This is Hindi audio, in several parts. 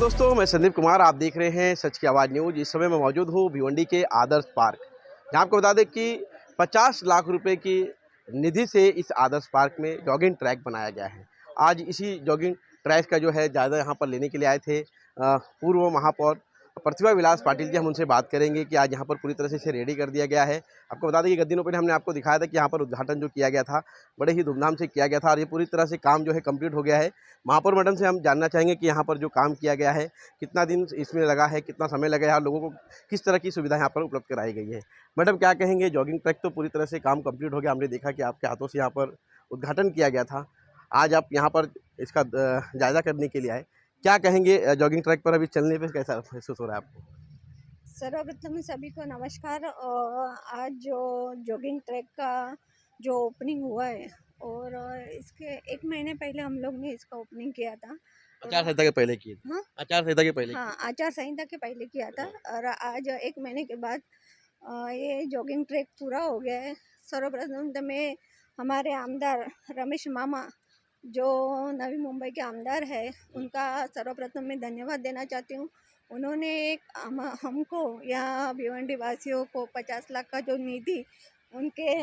दोस्तों, मैं संदीप कुमार, आप देख रहे हैं सच की आवाज़ न्यूज़। इस समय मैं मौजूद हूँ भिवंडी के आदर्श पार्क, जहाँ आपको बता दें कि 50 लाख रुपए की निधि से इस आदर्श पार्क में जॉगिंग ट्रैक बनाया गया है। आज इसी जॉगिंग ट्रैक का जो है जायज़ा यहाँ पर लेने के लिए आए थे पूर्व महापौर प्रतिभा विलास पाटिल जी। हम उनसे बात करेंगे कि आज यहाँ पर पूरी तरह से इसे रेडी कर दिया गया है। आपको बता दें कि गत दिनों पर हमने आपको दिखाया था कि यहाँ पर उद्घाटन जो किया गया था, बड़े ही धूमधाम से किया गया था और ये पूरी तरह से काम जो है कंप्लीट हो गया है। महापौर मैडम से हम जानना चाहेंगे कि यहाँ पर जो काम किया गया है, कितना दिन इसमें लगा है, कितना समय लगा है और लोगों को किस तरह की सुविधा यहाँ पर उपलब्ध कराई गई है। मैडम, क्या कहेंगे? जॉगिंग ट्रैक तो पूरी तरह से काम कंप्लीट हो गया, हमने देखा कि आपके हाथों से यहाँ पर उद्घाटन किया गया था। आज आप यहाँ पर इसका जायज़ा करने के लिए आए, क्या कहेंगे? जॉगिंग ट्रैक पर अभी चलने पे कैसा महसूस हो रहा है आपको? सर्वप्रथम सभी को नमस्कार। आज जो जॉगिंग ट्रैक का जो ओपनिंग हुआ है और इसके 1 महीने पहले हम लोग ने इसका ओपनिंग किया था। आचार संहिता के पहले किए थे। हाँ, आचार संहिता के पहले हाँ, किए आचार संहिता के पहले किया था और आज 1 महीने के बाद ये जॉगिंग ट्रैक पूरा हो गया है। सर्वप्रथम तो मैं हमारे आमदार रमेश मामा, जो नवी मुंबई के आमदार है, उनका सर्वप्रथम मैं धन्यवाद देना चाहती हूँ। उन्होंने एक हमको यहाँ भिवंडी वासियों को 50 लाख का जो निधि उनके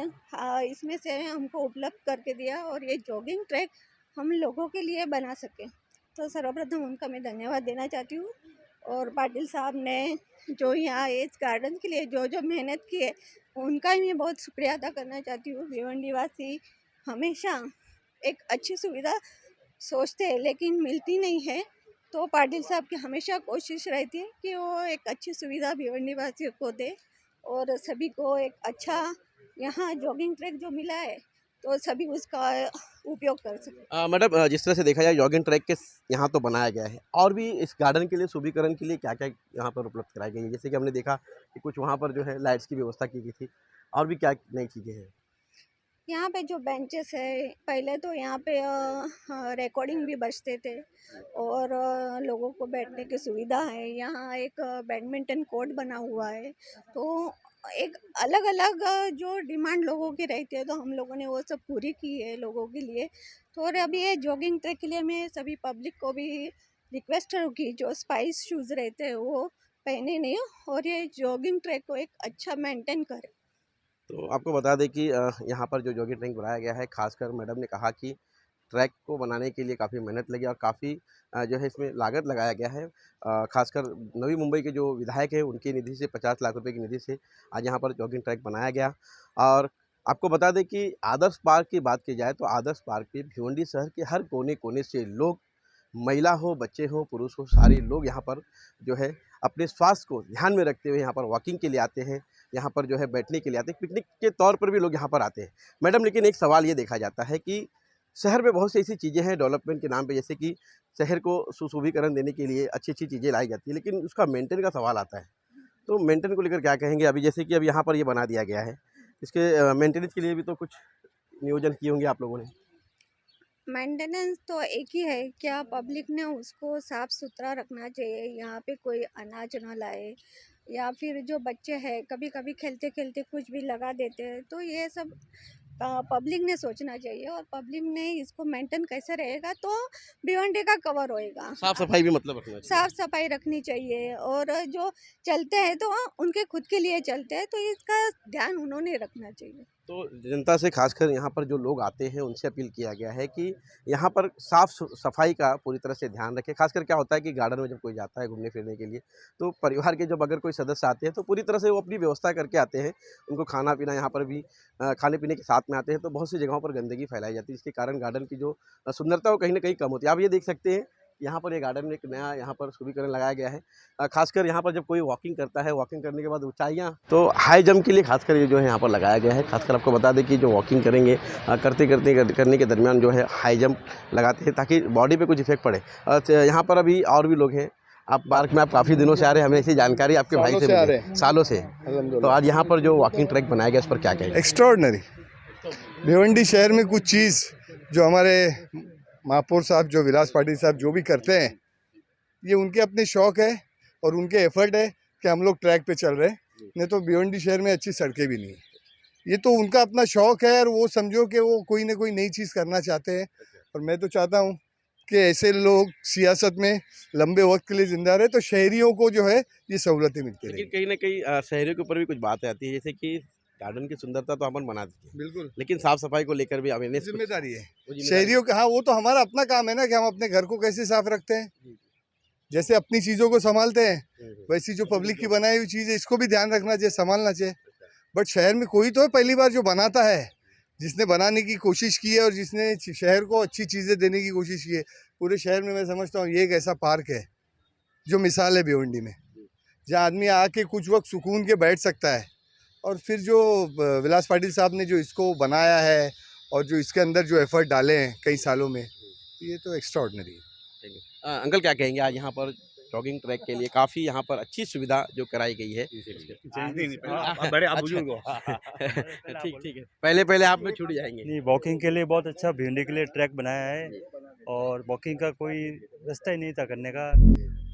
इसमें से हमको उपलब्ध करके दिया और ये जॉगिंग ट्रैक हम लोगों के लिए बना सके, तो सर्वप्रथम उनका मैं धन्यवाद देना चाहती हूँ। और पाटिल साहब ने जो यहाँ एज गार्डन के लिए जो जो मेहनत की है, उनका ही मैं बहुत शुक्रिया अदा करना चाहती हूँ। भिवंडी वासी हमेशा एक अच्छी सुविधा सोचते हैं लेकिन मिलती नहीं है, तो पाटिल साहब की हमेशा कोशिश रहती है कि वो एक अच्छी सुविधा भिवंडी वासियों को दे और सभी को एक अच्छा यहाँ जॉगिंग ट्रैक जो मिला है तो सभी उसका उपयोग कर सकें। मैडम, जिस तरह से देखा जाए जॉगिंग ट्रैक के यहाँ तो बनाया गया है, और भी इस गार्डन के लिए सुविधाकरण के लिए क्या-क्या यहाँ पर उपलब्ध कराई गई है? जैसे कि हमने देखा कि कुछ वहाँ पर जो है लाइट्स की व्यवस्था की गई थी, और भी क्या नई चीज़ें हैं? यहाँ पे जो बेंचेस है, पहले तो यहाँ पे रिकॉर्डिंग भी बजते थे और लोगों को बैठने की सुविधा है। यहाँ एक बैडमिंटन कोर्ट बना हुआ है, तो एक अलग अलग जो डिमांड लोगों की रहती है, तो हम लोगों ने वो सब पूरी की है लोगों के लिए। तो और अभी ये जॉगिंग ट्रैक के लिए मैं सभी पब्लिक को भी रिक्वेस्ट करूँगी, जो स्पाइस शूज़ रहते हैं वो पहने नहीं और ये जॉगिंग ट्रैक को एक अच्छा मेंटेन करें। तो आपको बता दें कि यहाँ पर जो जॉगिंग ट्रैक बनाया गया है, खासकर मैडम ने कहा कि ट्रैक को बनाने के लिए काफ़ी मेहनत लगी और काफ़ी जो है इसमें लागत लगाया गया है। खासकर नवी मुंबई के जो विधायक हैं, उनकी निधि से 50 लाख रुपए की निधि से आज यहाँ पर जॉगिंग ट्रैक बनाया गया। और आपको बता दें कि आदर्श पार्क की बात की जाए तो आदर्श पार्क पे भिवंडी शहर के हर कोने-कोने से लोग, महिला हो, बच्चे हो, पुरुष हो, सारे लोग यहाँ पर जो है अपने स्वास्थ्य को ध्यान में रखते हुए यहाँ पर वॉकिंग के लिए आते हैं, यहाँ पर जो है बैठने के लिए आते हैं, पिकनिक के तौर पर भी लोग यहाँ पर आते हैं। मैडम, लेकिन एक सवाल ये देखा जाता है कि शहर में बहुत सी ऐसी चीज़ें हैं डेवलपमेंट के नाम पे, जैसे कि शहर को सुशोभीकरण देने के लिए अच्छी-अच्छी चीज़ें लाई जाती है, लेकिन उसका मेंटेन का सवाल आता है। तो मेंटेन को लेकर क्या कहेंगे? अभी जैसे कि अब यहाँ पर ये बना दिया गया है, इसके मेंटेनेंस के लिए भी तो कुछ नियोजन किए होंगे आप लोगों ने? मेंटेनेंस तो एक ही है, क्या पब्लिक ने उसको साफ सुथरा रखना चाहिए। यहाँ पे कोई अनाज ना लाए या फिर जो बच्चे हैं कभी कभी खेलते खेलते कुछ भी लगा देते हैं, तो ये सब पब्लिक ने सोचना चाहिए और पब्लिक ने इसको मेंटेन कैसे रहेगा तो भिवंडी का कवर होएगा। साफ-सफाई भी मतलब रखना चाहिए। साफ सफाई रखनी चाहिए और जो चलते हैं तो उनके खुद के लिए चलते हैं, तो इसका ध्यान उन्होंने रखना चाहिए। तो जनता से, खासकर यहाँ पर जो लोग आते हैं, उनसे अपील किया गया है कि यहाँ पर सफाई का पूरी तरह से ध्यान रखें। खासकर क्या होता है कि गार्डन में जब कोई जाता है घूमने फिरने के लिए, तो परिवार के जब अगर कोई सदस्य आते हैं तो पूरी तरह से वो अपनी व्यवस्था करके आते हैं। उनको खाना-पीना यहाँ पर भी खाने-पीने के साथ में आते हैं, तो बहुत सी जगहों पर गंदगी फैलाई जाती है, जिसके कारण गार्डन की जो सुंदरता है वो कहीं न कहीं कम होती है। आप ये देख सकते हैं, यहाँ पर ये गार्डन में एक नया यहाँ पर सुशोभीकरण लगाया गया है। खासकर यहाँ पर जब कोई वॉकिंग करता है, वॉकिंग करने के बाद ऊँचाइयाँ, तो हाई जंप के लिए खासकर ये जो है यहाँ पर लगाया गया है। खासकर आपको बता दें कि जो वॉकिंग करेंगे, करने के दरमियान जो है हाई जंप लगाते हैं ताकि बॉडी पे कुछ इफ़ेक्ट पड़े। यहाँ पर अभी और भी लोग हैं। आप पार्क में आप काफ़ी दिनों से आ रहे हैं, हमें ऐसी जानकारी आपके भाई से मिली, सालों से। तो आज यहाँ पर जो वॉकिंग ट्रैक बनाया गया, इस पर क्या कहेंगे? एक्स्ट्रॉर्डनरी। भिवंडी शहर में कुछ चीज़ जो हमारे महापौर साहब, जो विलास पाटिल साहब जो भी करते हैं, ये उनके अपने शौक़ है और उनके एफर्ट है कि हम लोग ट्रैक पे चल रहे हैं। नहीं तो भिवंडी शहर में अच्छी सड़कें भी नहीं है। ये तो उनका अपना शौक़ है और वो समझो कि वो कोई ना कोई नई चीज़ करना चाहते हैं। और मैं तो चाहता हूँ कि ऐसे लोग सियासत में लंबे वक्त के लिए जिंदा रहे, तो शहरियों को जो है ये सहूलतें मिलती लेकिन रहेंगी। कहीं न कहीं शहरियों के ऊपर भी कुछ बातें आती है, जैसे कि गार्डन की सुंदरता तो अपन बना दी है, बिल्कुल लेकिन साफ-सफाई को लेकर भी अवेयरनेस कुछ जिम्मेदारी है वो ज़िम्मेदारी शहरियों का। हाँ, वो तो हमारा अपना काम है ना कि हम अपने घर को कैसे साफ रखते हैं। जी, जैसे अपनी चीज़ों को संभालते हैं, हुँ। वैसी जो पब्लिक की बनाई हुई चीज़ है इसको भी ध्यान रखना चाहिए, संभालना चाहिए। अच्छा, बट शहर में कोई तो है पहली बार जो बनाता है, जिसने बनाने की कोशिश की है और जिसने शहर को अच्छी चीज़ें देने की कोशिश की है। पूरे शहर में मैं समझता हूँ ये एक ऐसा पार्क है जो मिसाल है भिवंडी में, जहाँ आदमी आके कुछ वक्त सुकून के बैठ सकता है। और फिर जो विलास पाटिल साहब ने जो इसको बनाया है और जो इसके अंदर जो एफर्ट डाले हैं कई सालों में, ये तो एक्स्ट्रा ऑर्डिनरी है। ठीक है। अंकल क्या कहेंगे आज यहाँ पर जॉगिंग ट्रैक के लिए काफ़ी यहाँ पर अच्छी सुविधा जो कराई गई है? नहीं, पहले आप बड़े, आप बुजुर्ग हो। ठीक ठीक है। पहले आप में छूट जाएँगे। नहीं, वॉकिंग के लिए बहुत अच्छा भिवंडी के लिए ट्रैक बनाया है और वॉकिंग का कोई रास्ता ही नहीं था करने का।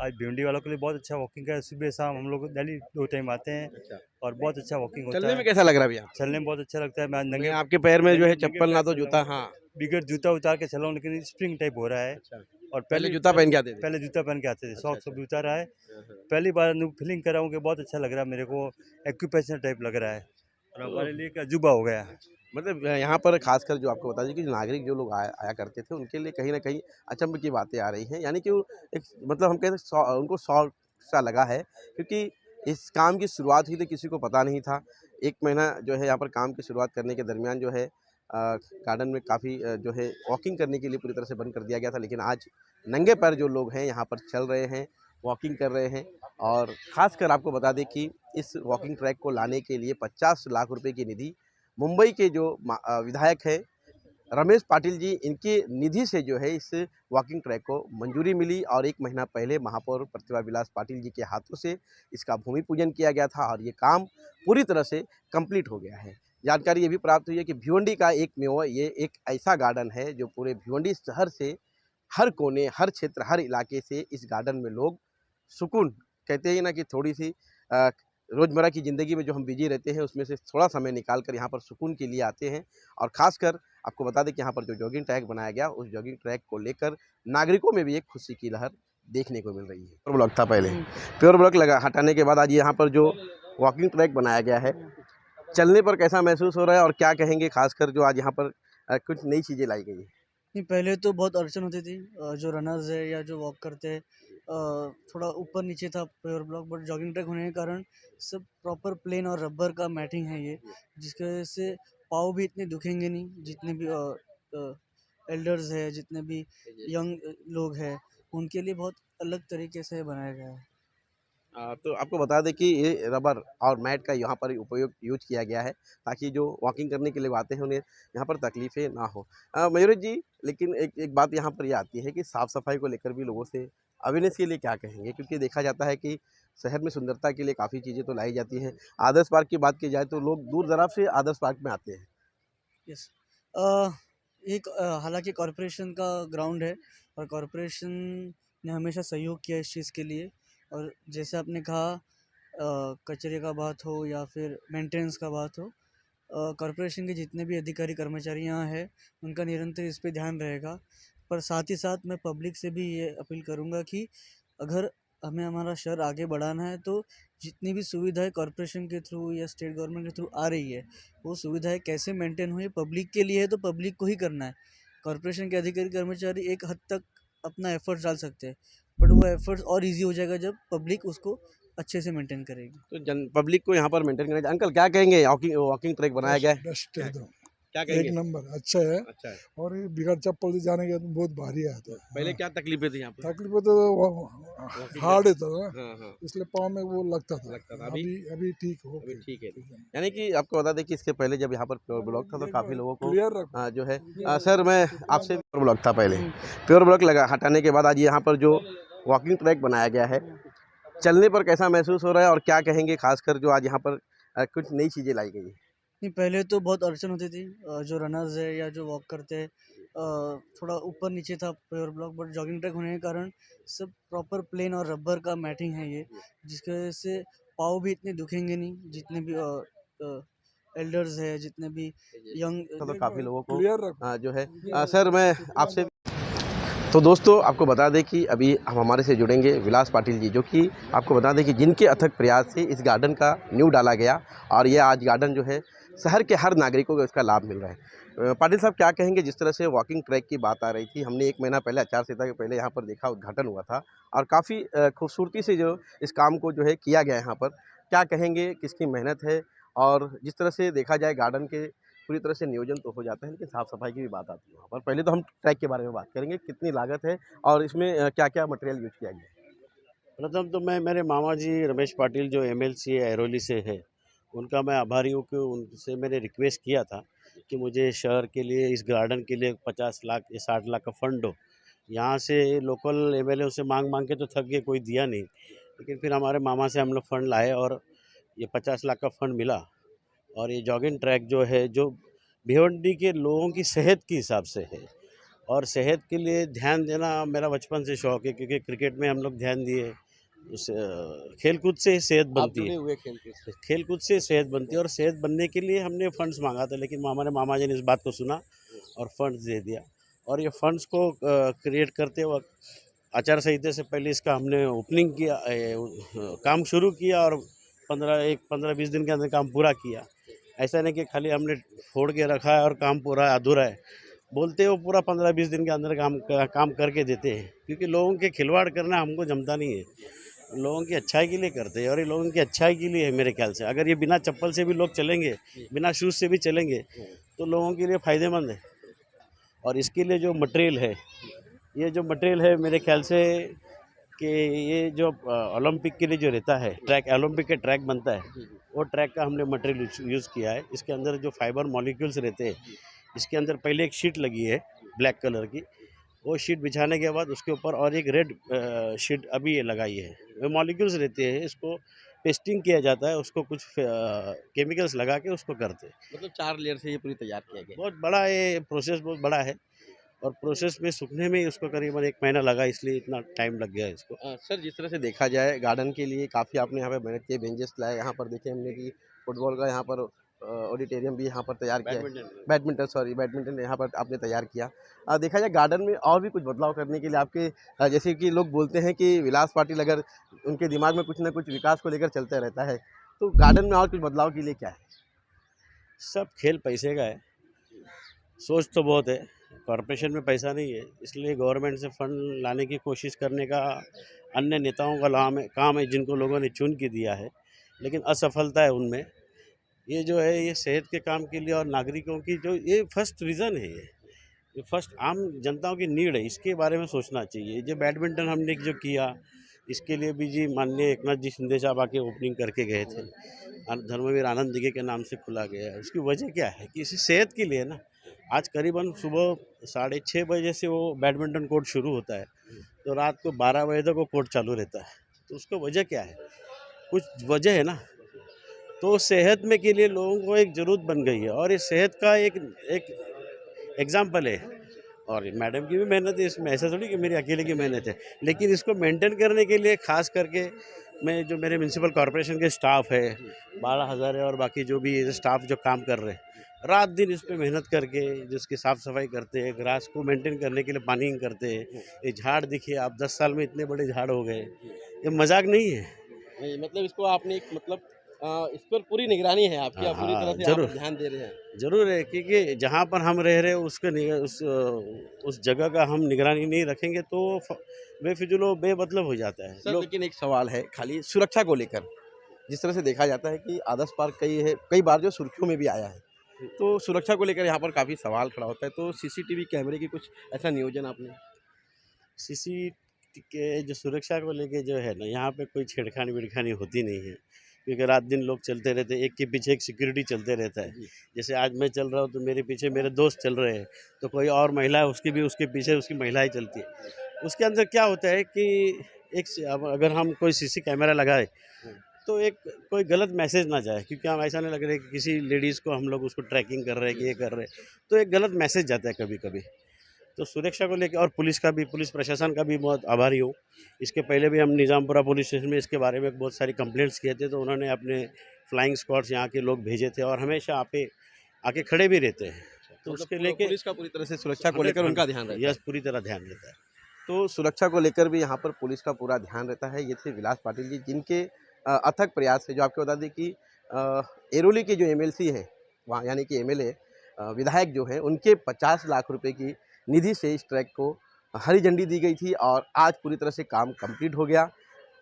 आज भिवंडी वालों के लिए बहुत अच्छा वॉकिंग का, सुबह शाम हम लोग डेली 2 टाइम आते हैं अच्छा। और बहुत अच्छा वॉकिंग होता चलने में है। कैसा लग रहा है भैया? चलने में बहुत अच्छा लगता है। मैं मैं नंगे आपके पैर में जो है नंगे चप्पल पैर ना तो चल जूता रहा हूँ, हाँ, बगैर जूता उतार के चल रहा हूँ, लेकिन स्प्रिंग टाइप हो रहा है। अच्छा। और पहले जूता पहन के आते थे? पहले जूता पहन के आते थे, अच्छा, सॉक्स अच्छा। भी उतारा है। हाँ, हाँ। पहली बार फीलिंग कर रहा हूँ कि बहुत अच्छा लग रहा है मेरे को, एक्यूप्रेशर टाइप लग रहा है और हमारे लिए एक अजूबा हो गया। मतलब यहाँ पर खासकर जो आपको बता दें कि नागरिक जो लोग आया आया करते थे उनके लिए कहीं न कहीं अचंभ की बातें आ रही हैं। यानी कि वो एक मतलब हम कहते हैं उनको शौक सा लगा है क्योंकि इस काम की शुरुआत हुई तो किसी को पता नहीं था। 1 महीना जो है यहाँ पर काम की शुरुआत करने के दरमियान जो है गार्डन में काफ़ी जो है वॉकिंग करने के लिए पूरी तरह से बंद कर दिया गया था। लेकिन आज नंगे पैर जो लोग हैं यहाँ पर चल रहे हैं, वॉकिंग कर रहे हैं और ख़ासकर आपको बता दें कि इस वॉकिंग ट्रैक को लाने के लिए 50 लाख रुपए की निधि मुंबई के जो विधायक हैं रमेश पाटिल जी, इनकी निधि से जो है इस वॉकिंग ट्रैक को मंजूरी मिली और 1 महीना पहले महापौर प्रतिभा विलास पाटिल जी के हाथों से इसका भूमि पूजन किया गया था और ये काम पूरी तरह से कंप्लीट हो गया है। जानकारी ये भी प्राप्त हुई है कि भिवंडी का एकमेव ये एक ऐसा गार्डन है जो पूरे भिवंडी शहर से हर कोने, हर क्षेत्र, हर इलाके से इस गार्डन में लोग सुकून कहते हैं ना कि थोड़ी-सी रोज़मर्रा की ज़िंदगी में जो हम बिज़ी रहते हैं उसमें से थोड़ा समय निकाल कर यहाँ पर सुकून के लिए आते हैं और ख़ासकर आपको बता दें कि यहाँ पर जो जॉगिंग ट्रैक बनाया गया उस जॉगिंग ट्रैक को लेकर नागरिकों में भी एक खुशी की लहर देखने को मिल रही है। प्योर ब्लॉक था पहले, प्योर ब्लॉक लगा हटाने के बाद आज यहाँ पर जो वॉकिंग ट्रैक बनाया गया है, चलने पर कैसा महसूस हो रहा है और क्या कहेंगे ख़ासकर जो आज यहाँ पर कुछ नई चीज़ें लाई गई हैं? नहीं, पहले तो बहुत अड़चन होती थी। जो रनर्स है या जो वॉक करते हैं, थोड़ा ऊपर नीचे था pure block, but jogging track होने के कारण सब प्रॉपर प्लेन और रबर का मैटिंग है ये, जिसकी वजह से पाँव भी इतने दुखेंगे नहीं। जितने भी एल्डर्स है, जितने भी यंग लोग हैं, उनके लिए बहुत अलग तरीके से बनाया गया है। तो आपको बता दें कि ये रबर और मैट का यहाँ पर उपयोग यूज किया गया है ताकि जो वॉकिंग करने के लिए वो आते हैं उन्हें यहाँ पर तकलीफ़ें ना हो। मयूर जी, लेकिन एक बात यहाँ पर ये आती है कि साफ़ सफाई को लेकर भी लोगों से अवेयरनेस के लिए क्या कहेंगे? क्योंकि देखा जाता है कि शहर में सुंदरता के लिए काफ़ी चीज़ें तो लाई जाती हैं। आदर्श पार्क की बात की जाए तो लोग दूर दराज से आदर्श पार्क में आते हैं। यस। एक हालांकि कॉरपोरेशन का ग्राउंड है और कॉरपोरेशन ने हमेशा सहयोग किया इस चीज़ के लिए। और जैसे आपने कहा, कचरे का बात हो या फिर मेंटेनेंस का बात हो, कॉरपोरेशन के जितने भी अधिकारी कर्मचारी यहाँ हैं उनका निरंतर इस पे ध्यान रहेगा। पर साथ ही साथ मैं पब्लिक से भी ये अपील करूँगा कि अगर हमें हमारा शहर आगे बढ़ाना है तो जितनी भी सुविधाएं कॉरपोरेशन के थ्रू या स्टेट गवर्नमेंट के थ्रू आ रही है, वो सुविधाएं कैसे मेंटेन हो, ये पब्लिक के लिए है तो पब्लिक को ही करना है। कॉरपोरेशन के अधिकारी कर्मचारी एक हद तक अपना एफर्ट्स डाल सकते हैं, बट वो एफर्ट्स और इजी हो जाएगा जब पब्लिक उसको अच्छे से मेंटेन करेगी। तो जन पब्लिक को यहाँ पर मेंटेन करना चाहिए। अंकल क्या कहेंगे वॉकिंग वॉकिंग ट्रैक बनाया गया है? बेस्ट एकदम क्या एक कहेंगे? नंबर अच्छा है। अच्छा है। और ये बिगड़ चप्पल से जाने के बाद बहुत भारी आता है। पहले क्या तकलीफें थी यहाँ पर? तकलीफ तो हार्ड था ना, हाँ, हाँ। इसलिए पाँव में वो लगता लगता था। था। अभी? अभी ठीक हो अभी ठीक है। ठीक है। यानी कि आपको बता दें कि इसके पहले जब यहाँ पर प्योर ब्लॉक था तो काफ़ी लोगों को क्लियर रखो। जो है सर मैं आपसे प्योर ब्लॉक था पहले, प्योर ब्लॉक लगा हटाने के बाद आज यहाँ पर जो वॉकिंग ट्रैक बनाया गया है, चलने पर कैसा महसूस हो रहा है और क्या कहेंगे खासकर जो आज यहाँ पर कुछ नई चीज़ें लाई गई हैं? नहीं, पहले तो बहुत अड़चन होती थी। जो रनर्स है या जो वॉक करते हैं, थोड़ा ऊपर नीचे था pure block, but jogging track होने के कारण सब प्रॉपर प्लेन और रबर का मैटिंग है ये, जिसकी वजह से पाँव भी इतने दुखेंगे नहीं। जितने भी एल्डर्स है, जितने भी यंग तो काफ़ी लोगों को क्लियर रखो। जो है सर मैं आपसे तो दोस्तों आपको बता दें कि अभी हम हमारे से जुड़ेंगे विलास पाटिल जी, जो कि आपको बता दें कि जिनके अथक प्रयास से इस गार्डन का नींव डाला गया और ये आज गार्डन जो है शहर के हर नागरिकों को इसका लाभ मिल रहा है। पाटिल साहब क्या कहेंगे, जिस तरह से वॉकिंग ट्रैक की बात आ रही थी, हमने 1 महीना पहले आचार-संहिता के पहले यहाँ पर देखा, उद्घाटन हुआ था और काफ़ी खूबसूरती से जो इस काम को जो है किया गया है यहाँ पर। क्या कहेंगे, किसकी मेहनत है? और जिस तरह से देखा जाए गार्डन के पूरी तरह से नियोजन तो हो जाता है, लेकिन साफ-सफाई की भी बात आती है वहाँ पर। पहले तो हम ट्रैक के बारे में बात करेंगे, कितनी लागत है और इसमें क्या-क्या मटेरियल यूज़ किया गया है? प्रथम तो मैं मेरे मामा जी रमेश पाटिल जो एमएलसी ऐरोली से है, उनका मैं आभारी हूँ कि उनसे मैंने रिक्वेस्ट किया था कि मुझे शहर के लिए इस गार्डन के लिए 50 लाख या 60 लाख का फंड दो। यहाँ से लोकल एमएलए से मांग मांग के तो थक गए, कोई दिया नहीं। लेकिन फिर हमारे मामा से हम लोग फंड लाए और ये 50 लाख का फंड मिला। और ये जॉगिंग ट्रैक जो है, जो भिवंडी के लोगों की सेहत के हिसाब से है और सेहत के लिए ध्यान देना मेरा बचपन से शौक़ है, क्योंकि क्रिकेट में हम लोग ध्यान दिए। उस खेल-कूद से सेहत आप बनती जुड़े है, हुए खेल के। खेल-कूद से सेहत बनती है और सेहत बनने के लिए हमने फंड्स मांगा था, लेकिन हमारे मामा जी ने इस बात को सुना और फंड्स दे दिया। और ये फंड्स को क्रिएट करते वक़्त आचार संहिता से पहले इसका हमने ओपनिंग किया, काम शुरू किया और 15-20 दिन के अंदर काम पूरा किया। ऐसा नहीं कि खाली हमने छोड़ के रखा है और काम पूरा अधूरा है। बोलते हो पूरा 15-20 दिन के अंदर काम करके देते हैं, क्योंकि लोगों के खिलवाड़ करना हमको जमता नहीं है। लोगों की अच्छाई के लिए करते हैं और ये लोगों की अच्छाई के लिए है मेरे ख्याल से। अगर ये बिना चप्पल से भी लोग चलेंगे, बिना शूज़ से भी चलेंगे, तो लोगों के लिए फ़ायदेमंद है। और इसके लिए जो मटेरियल है, ये जो मटेरियल है मेरे ख्याल से कि ये जो ओलंपिक के लिए जो रहता है ट्रैक, ओलंपिक का ट्रैक बनता है, वो ट्रैक का हमने मटेरियल यूज़ किया है। इसके अंदर जो फाइबर मॉलिक्यूल्स रहते हैं, इसके अंदर पहले एक शीट लगी है ब्लैक कलर की। वो शीट बिछाने के बाद उसके ऊपर और एक रेड शीट अभी ये लगाई है। वो मॉलिक्यूल्स रहते हैं, इसको पेस्टिंग किया जाता है, उसको कुछ केमिकल्स लगा के उसको करते हैं। मतलब 4 लेयर से ये पूरी तैयार किया गया है। बहुत बड़ा ये प्रोसेस, बहुत बड़ा है और प्रोसेस में सूखने में ही उसको करीबन 1 महीना लगा, इसलिए इतना टाइम लग गया इसको। सर, जिस तरह से देखा जाए गार्डन के लिए काफ़ी आपने यहाँ पे मेहनत की है, बेंचेस लाए, यहाँ पर देखिए हमने कि फुटबॉल का यहाँ पर ऑडिटोरियम भी यहाँ पर तैयार किया है। बैडमिंटन यहाँ पर आपने तैयार किया। देखा जाए गार्डन में और भी कुछ बदलाव करने के लिए आपके जैसे कि लोग बोलते हैं कि विलास पाटिल अगर उनके दिमाग में कुछ ना कुछ विकास को लेकर चलते रहता है, तो गार्डन में और कुछ बदलाव के लिए क्या है? सब खेल पैसे का है, सोच तो बहुत है, कॉरपोरेशन में पैसा नहीं है, इसलिए गवर्नमेंट से फंड लाने की कोशिश करने का अन्य नेताओं का काम है जिनको लोगों ने चुन के दिया है, लेकिन असफलता है उनमें। ये जो है, ये सेहत के काम के लिए और नागरिकों की जो ये फर्स्ट रीज़न है, ये फर्स्ट आम जनताओं की नीड है, इसके बारे में सोचना चाहिए। जो बैडमिंटन हमने जो किया, इसके लिए भी जी माननीय एकनाथ जी शिंदे साहब आके ओपनिंग करके गए थे। धर्मवीर आनंद दिघे के नाम से खुला गया है। उसकी वजह क्या है कि इसी सेहत के लिए ना, आज करीबन सुबह 6:30 बजे से वो बैडमिंटन कोर्ट शुरू होता है, तो रात को 12 बजे तक वो कोर्ट चालू रहता है। तो उसका वजह क्या है? कुछ वजह है ना। तो सेहत में के लिए लोगों को एक ज़रूरत बन गई है और ये सेहत का एक एग्जाम्पल है। और मैडम की भी मेहनत है इसमें, ऐसा थोड़ी कि मेरी अकेले की मेहनत है। लेकिन इसको मेंटेन करने के लिए खास करके मैं, जो मेरे म्यूनसिपल कॉर्पोरेशन के स्टाफ है, 12 हज़ार है और बाकी जो भी स्टाफ जो काम कर रहे हैं, रात दिन इस पे मेहनत करके जिसकी साफ़ सफाई करते हैं, ग्रास को मेंटेन करने के लिए पानी करते हैं। ये झाड़ देखिए आप, 10 साल में इतने बड़े झाड़ हो गए, ये मजाक नहीं है। नहीं, मतलब इसको आपने एक मतलब इस पर पूरी निगरानी है आपकी, आप पूरी तरह से ज़रूर। आप ध्यान दे रहे हैं। ज़रूर है, क्योंकि जहाँ पर हम रह रहे हैं उस जगह का हम निगरानी नहीं रखेंगे तो बेफिजूल बेमतलब हो जाता है। सर, लेकिन एक सवाल है खाली सुरक्षा को लेकर। जिस तरह से देखा जाता है कि आदर्श पार्क कई बार जो सुर्खियों में भी आया है, तो सुरक्षा को लेकर यहाँ पर काफ़ी सवाल खड़ा होता है। तो सीसीटीवी कैमरे की कुछ ऐसा नियोजन आपने? सीसी के जो सुरक्षा को लेके जो है ना, यहाँ पे कोई छेड़खानी होती नहीं है, क्योंकि रात दिन लोग चलते रहते हैं, एक के पीछे एक सिक्योरिटी चलते रहता है। जैसे आज मैं चल रहा हूँ तो मेरे पीछे मेरे दोस्त चल रहे हैं, तो कोई और महिला है उसके पीछे उसकी महिलाएं चलती है। उसके अंदर क्या होता है कि अब अगर हम कोई सीसी कैमरा लगाए तो एक कोई गलत मैसेज ना जाए, क्योंकि हम ऐसा नहीं लग रहा है कि किसी लेडीज़ को हम लोग उसको ट्रैकिंग कर रहे हैं कि ये कर रहे हैं, तो एक गलत मैसेज जाता है कभी कभी। तो सुरक्षा को लेकर और पुलिस प्रशासन का भी बहुत आभारी हूँ। इसके पहले भी हम निज़ामपुरा पुलिस स्टेशन में इसके बारे में बहुत सारी कंप्लेंट्स किए थे, तो उन्होंने अपने फ्लाइंग स्क्वाड्स यहाँ के लोग भेजे थे और हमेशा आके खड़े भी रहते हैं। तो उसके लेके पुलिस का पूरी तरह से सुरक्षा को लेकर उनका ध्यान रहता है। यस, पूरी तरह ध्यान रहता है। तो सुरक्षा को लेकर भी यहाँ पर पुलिस का पूरा ध्यान रहता है। ये थे विलास पाटिल जी, जिनके अथक प्रयास से, जो आपको बता दें कि एरोली के जो एमएलसी हैं वहाँ, यानी कि एमएलए विधायक जो हैं, उनके 50 लाख रुपए की निधि से इस ट्रैक को हरी झंडी दी गई थी और आज पूरी तरह से काम कंप्लीट हो गया।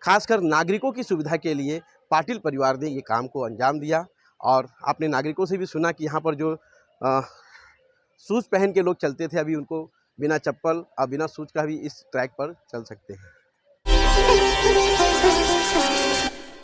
खासकर नागरिकों की सुविधा के लिए पाटिल परिवार ने ये काम को अंजाम दिया। और आपने नागरिकों से भी सुना कि यहाँ पर जो शूज़ पहन के लोग चलते थे, अभी उनको बिना चप्पल और बिना शूज़ का भी इस ट्रैक पर चल सकते हैं।